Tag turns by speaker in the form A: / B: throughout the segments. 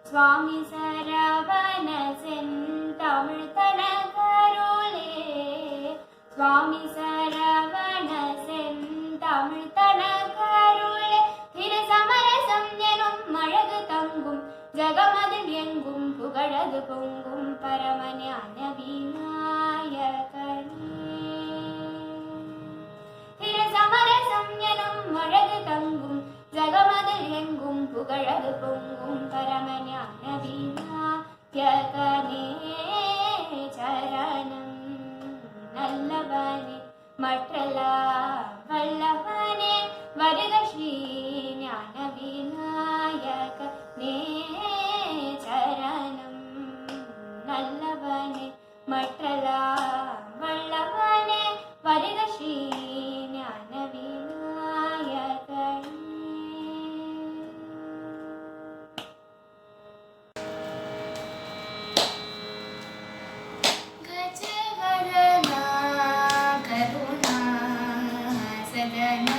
A: स्वामी सरवण செந்தமிழ் தனகருளே स्वामी सरवण செந்தமிழ் தனகருளே திரு சமரசம் எனும் அழகு தங்கும் ஜகமதில் எங்கும் புகழது பொங்கும் பரமஞான விநாயகனே திரு சமரசம் எனும் அழகு தங்கும் ஜகமதில் எங்கும் புகழது பொங்கும் பரமஞான விநாயகனே சரணம் நல்லவனே மற்றெல்லாம் வல்லவனே வருக ஸ்ரீ ஞான விநாயகனே சரணம் நல்லவனே மற்றெல்லாம் வல்லவனே வருக ஸ்ரீ ஞான விநாயகனே.
B: கருணா கருணா சதன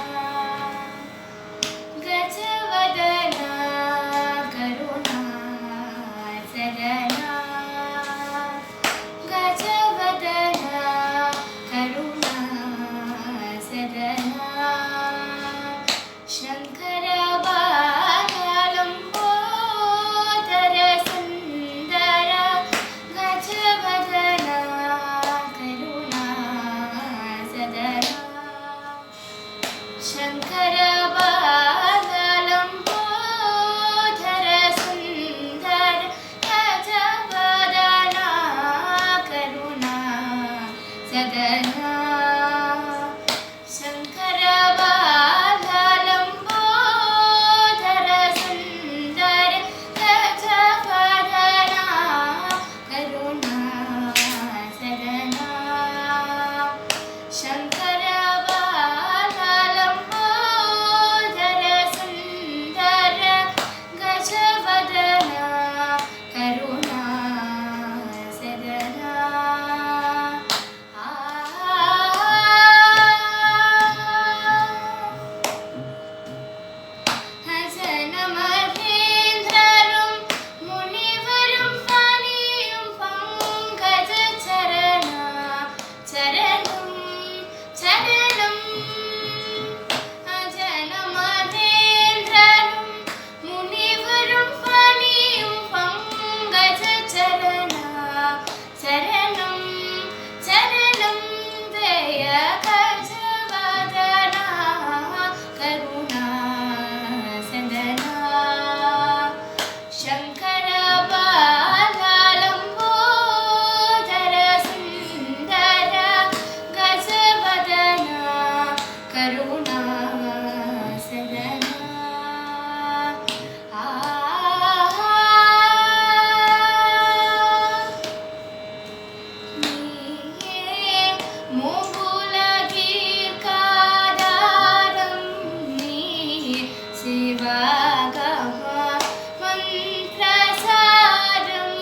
A: மந்திரசாரம்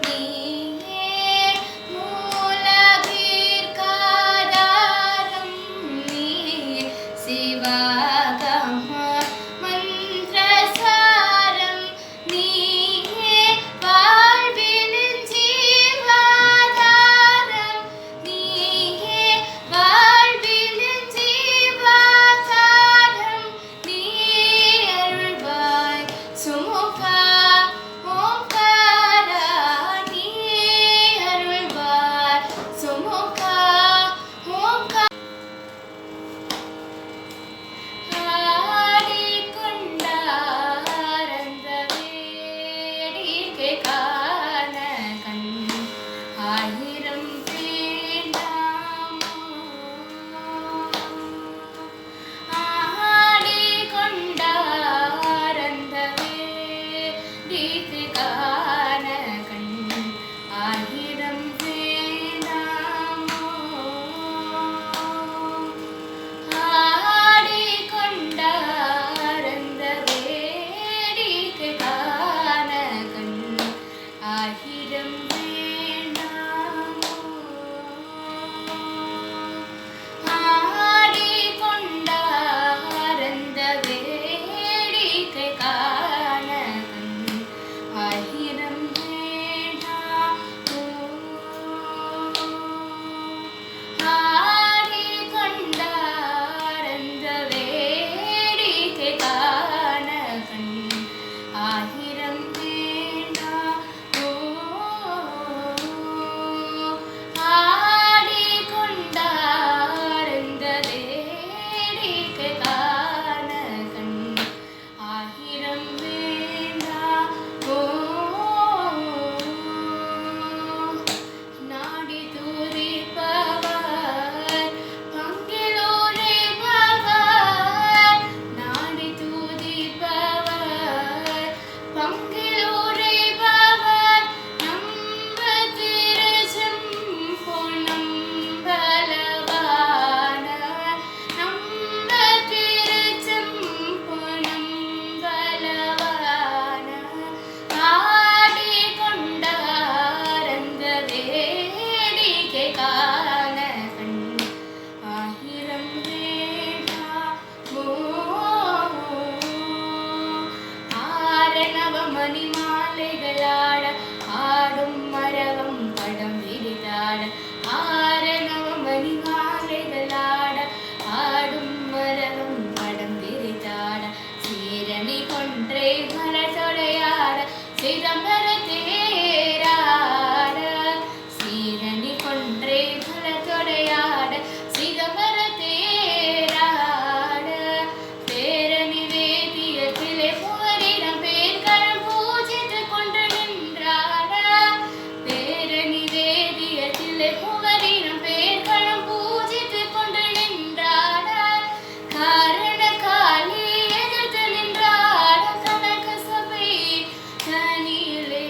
A: நீயே மூலகீர்காதாரம் நீயே சிவகம மந்திரசாரம் நீயே வாழ்வினின் ஜீவாதாரம் நீயே வாழ்வினின் ஜீவாதாரம் நீ அருள்வாய் சுமுகா ஓம்காரா நீ அருள்வாய் சுமுகா ஓம்காரா ஆடிக்கொண்டாரந்த வேடிக்கை காண கண் ஆயிரம் வேண்டாமோ ஆடிக்கொண்டாரந்த வேடிக்கை காண கண் ஆயிரம் வேண்டாமோ ஆடிக்கொண்டாரந்த வேடிக்கை காண கண் ஆயிரம் வேண்டாமோ ஆடிக்கொண்டாரந்த வேடிக்கை காண கண் ஆயிரம் வேண்டாமோ ஆடிக்கொண்டாரந்த வேடிக்கை காண கண் ஆயிரம் வேண்டாமோ ஆடிக்கொண்டாரந்த வேடிக்கை காண கண் ஆயிரம் வேண்டாமோ நாடி துதிப்பவர் பங்கிலோரே பவர் நாடி துதிப்பவர் பங்கிலோரே பவர் நம்ப திருச்செம்பொன்னம் பலவான நம்ப திருச்செம்பொன்னம் பலவான ஆடிக்கொண்டாரந்த வேடிக்கை காண கண் ஆயிரம் வேண்டாமோ ஆரணவ மணிமாலைகளாட ஆடும் மரவம் படம் விரித்தாட ஆரணவ மணிமாலைகளாட ஆடும் மரவம் படம் விரித்தாட சீரணி கொன்றை மலசொடையாட சிதம்பர தேராட சீரணி கொன்றை மலசொடையாட சிதம்பர தேராட பேரணி வேதியத்திலே புகரிடம் பேர்கழம் பூஜித்து கொண்டு நின்றாட பேரணி வேதியத்திலே புகரிடம் பேர்கழம் பூஜித்து கொண்டு நின்றாட காரண காலி எதிர்த்து நின்றாட கனக சபை தனியிலே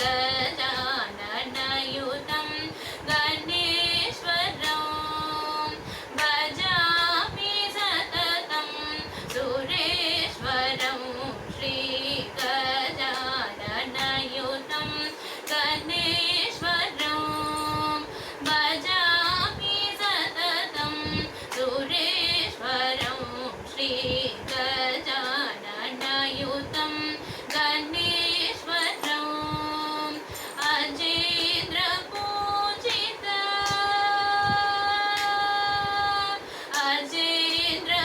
A: गजाननयुतं गणेश्वरं भजामि सततं सुरेश्वरं श्रीगजाननयुतं गणेश्वरं भजामि सततं सुरेश्वरं श्रीगजाननयुतं गणेश्वरम्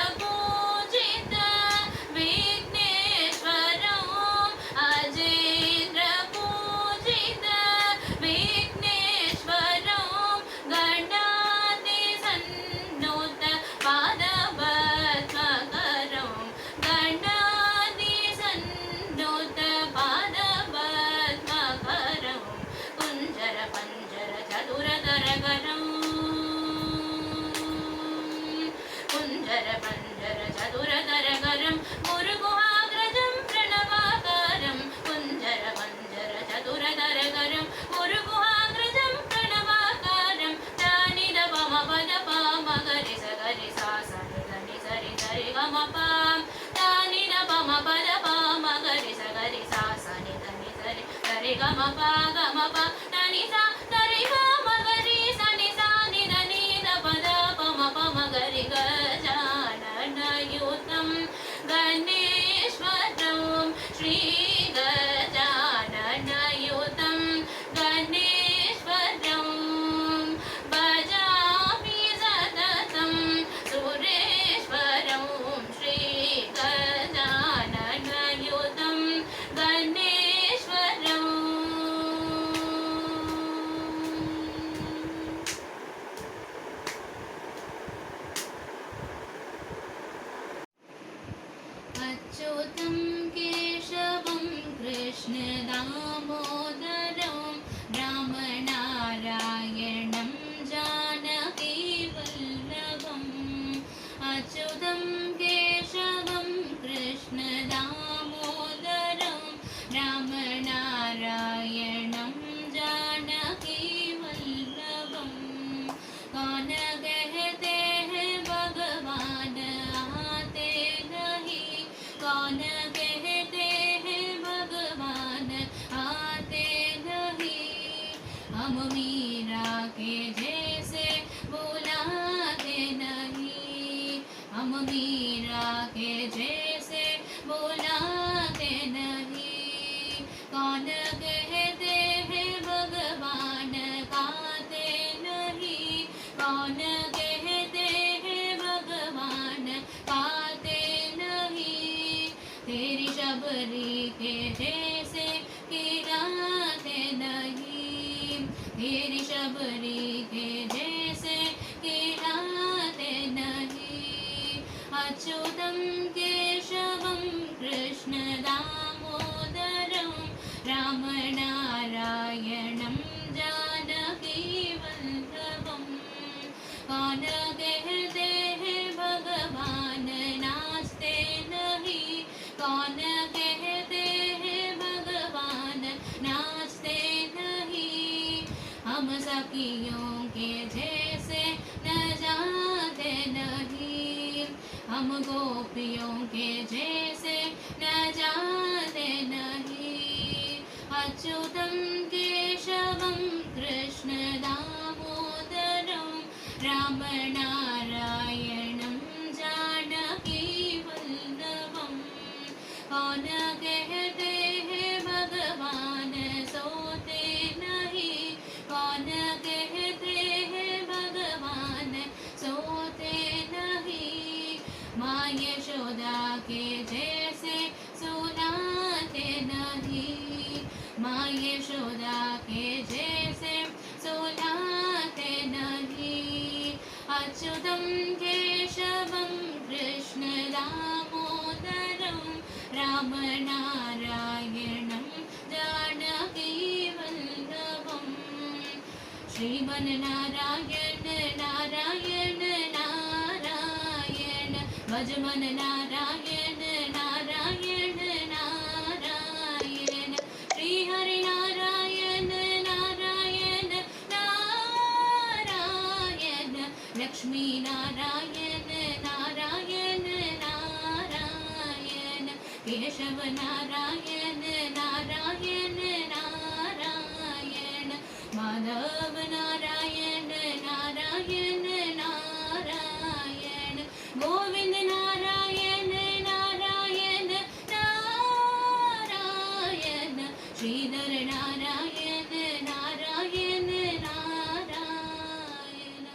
A: अजेन्द्रपूजित विघ्नेश्वरम् अजेन्द्रपूजित विघ्नेश्वरम् गणाधिसन्नुत पादपद्मकरम् गणाधिसन्नुत पादपद्मकरम् कुञ्जर पञ्जर चतुरधरकरम् कुञ्जर पञ्जर चतुरधरकरं गुरुगुहाग्रजं प्रणवाकारं कुञ्जर पञ्जर चतुरधरकरं गुरुगुहाग्रजं प्रणवाकारं दानि द पम पद पाम गरि स गरि सा स नि ध नि सरि सरि गम पाम दानि द पम पद पाम गरि स गरि सा स नि ध नि सरि सरि गम पा दानि सा सरि गम गरि स नि सा नि ध नि द पद पम गरि गजाननयुतं गणेश्वरं श्रीगजाननयुतं गणेश्वरं भजामि सततं सुरेश्वरं श्रीगजाननयुतं गणेश्वरम् अच्युतं केशवं कृष्णदामोदरं रामनारायणं जानकीवल्लभम् अच्युतं केशवं कृष्णदामोदरं रामनारायणं जानकीवल्लभम् कौन कहते हैं भगवान आते नहीं कौन कहते हैं भगवान आते नहीं हम मीरा के जैसे बुलाते नहीं हम मीरा के जैसे बुलाते नहीं कौन कहते हैं भगवान काते नहीं कौन कहते हैं भगवान काते नहीं तेरी शबरी के जैसे किराते नहीं तेरी शबरी के जैसे किराते नहीं अच्युतं केशवं कृष्णदामोदरं रामनारायणं जानकीवल्लभम् कौन कहते हैं भगवान नाचते नहीं कौन कहते हैं भगवान नाचते नहीं हम सखियों के जैसे न जाते नहीं हम गोपियों के जैसे न जाते नहीं अच्युतं केशवं कृष्णदामोदरं रामनारायणं जानकीवल्लभम् कौन कहते हैं भगवान सोते नहीं कौन कहते हैं भगवान सोते नहीं माँ यशोदा के जैसे सुनाते नहीं माँ यशोदा के जैसे सुनाते नहीं अच्युतं केशवं कृष्णदामोदरं रामनारायणं जानकीवल्लभम् श्रीमन्नारायण नारायण नारायण भजमन नारायण नारायण नारायण श्री हरि केशव नारायण नारायण नारायण माधव नारायण नारायण नारायण गोविंद नारायण नारायण नारायण श्रीधर नारायण नारायण नारायण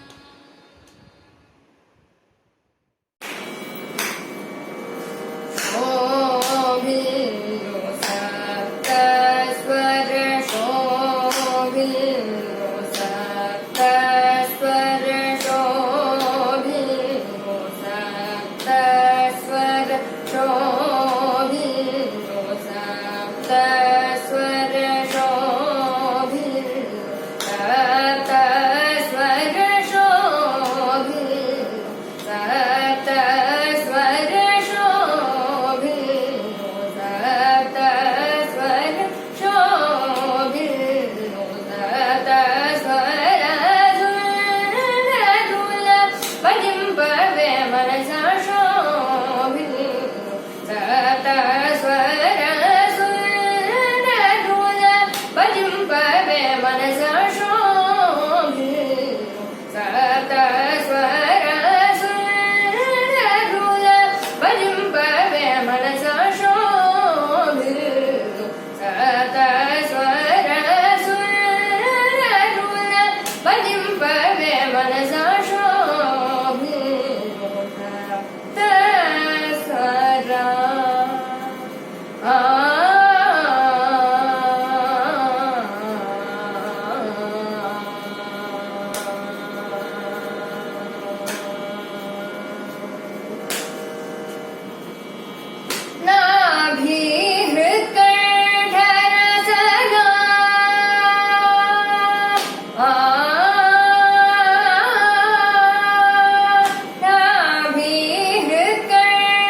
B: शोभिल्लो सप्तस्वर शोभिल्लो सप्तस्वर शोभिल्लो सप्तस्वर शोभिल्लो सप्तस्वर शोभिल्लो सप्तस्वर शोभिल्लो सप्तस्वर शोभिल्लो सप्तस्वर शोभिल्लो सप्तस्वर धुल पदिंपवे मनसा शोभिल्लो सप्तस्वर धुल पदिंपवे मनसा शोभिल्लो सप्तस्वर धुल पदिंपवे मनसा शोभिल्लो सप्तस्वर धुल पदिंपवे मनसा शोभिल्लो सप्तस्वर नाभिहृत्कण्ठरसना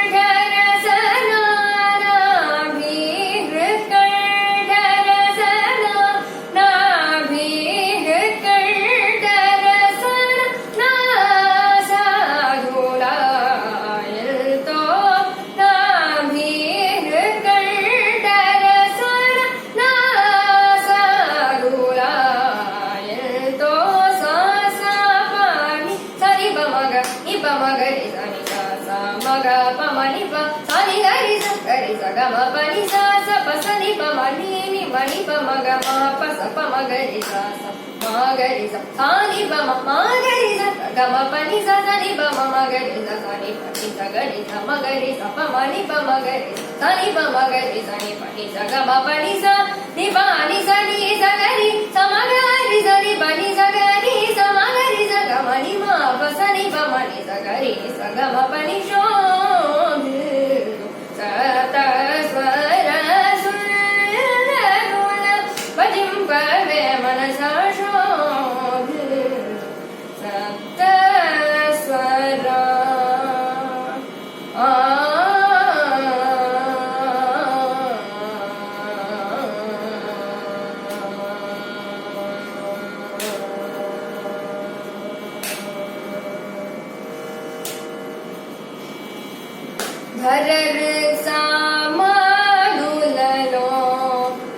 B: नाभिहृत्कण्ठरसना नाभिहृत्कण्ठरसना नाभिहृत्कण्ठरसना नासाधुलायल्तो नाभिहृत्कण्ठरसना नासाधुलायल्तो सा सा पानि सनि पमग नि पमग रि सनि सा सा मग पमनि प सनि गरि स गम पनि सा स प सनि पमनि नि मणि पमग मा प स पमग रि सा स मा गरि स सनि पम मा गरि स गम पनि सा सनि पम म गरि स सनि पनि स गरि स म गरि स पमनि पम गरि सनि पम गरि सनि पनि स गम पनि स नि पानि सनि स गरि स म गरि सनि पनि स गरि स म गरि स गमनि मा प सनि पमनि स गरि स गम पनि शोभिल्लो सप्तस्वर धुल पदिंपवे मनसा शोभिल्लो सप्तस्वर धरर सामादुललो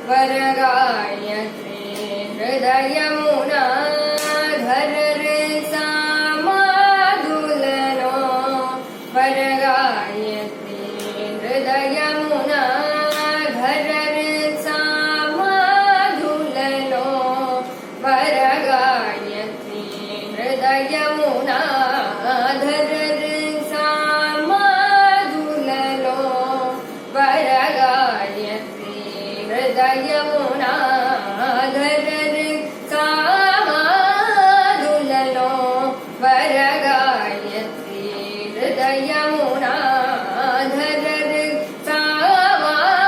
B: वरगायत्री हृदयमुना धरर सामादुललो वरगायत्री हृदयमुना धरर सामादुललो वरगायत्री हृदयमुना धरर सामादुललो वरगायत्री हृदयमुना धरर सामादुललो वरगायत्री हृदयमुना धरर सामादुललो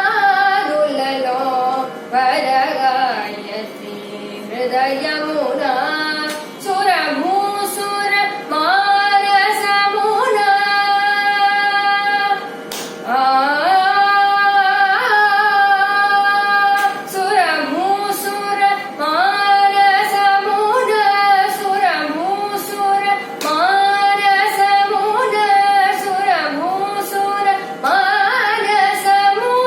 B: वरगायत्री हृदयमुना सुरभूसुर मानसमुना सुरभूसुर मानसमुना सुरभूसुर मानसमुना सुरभूसुर मानसमुना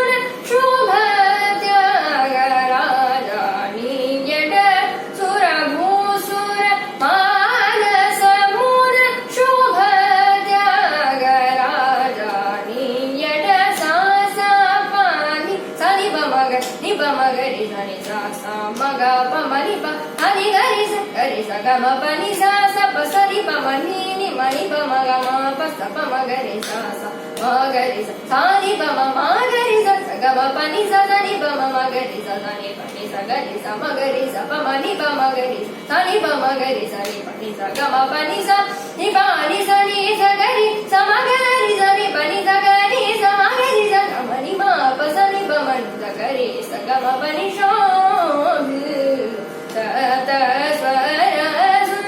B: ni sa sa ma ga pa ma ni pa sa ni sa ga ma pa ni sa sa pa sa ni pa ma ni ma ni pa ma ga ma pa sa pa ma ga ni sa sa ma ga ni sa ni pa ma ga ni sa ga ma pa ni sa ni pa ma ga ni sa ni pa ni sa ga ni sa ma ga ni sa pa ma ni pa ma ga ni sa ni pa ma ga ni sa ni pa ni sa ga ma pa ni sa ni pa ni sa ga ni sa ma ga ni sa ni pa ni sa ga ni sa ma ga ni sa ga ma ni ma pa sa ni pa ma ni sa ga ni sa ga ma pa ni sha ta ta sa ra sa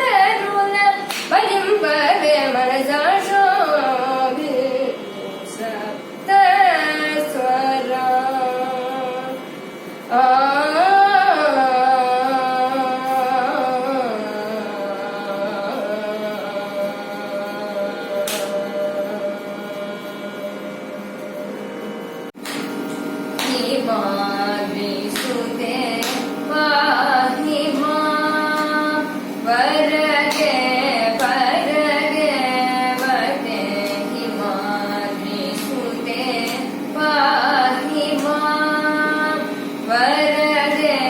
B: na ru na pa nim pa ve ma na sa sha sa ta sa ra Varage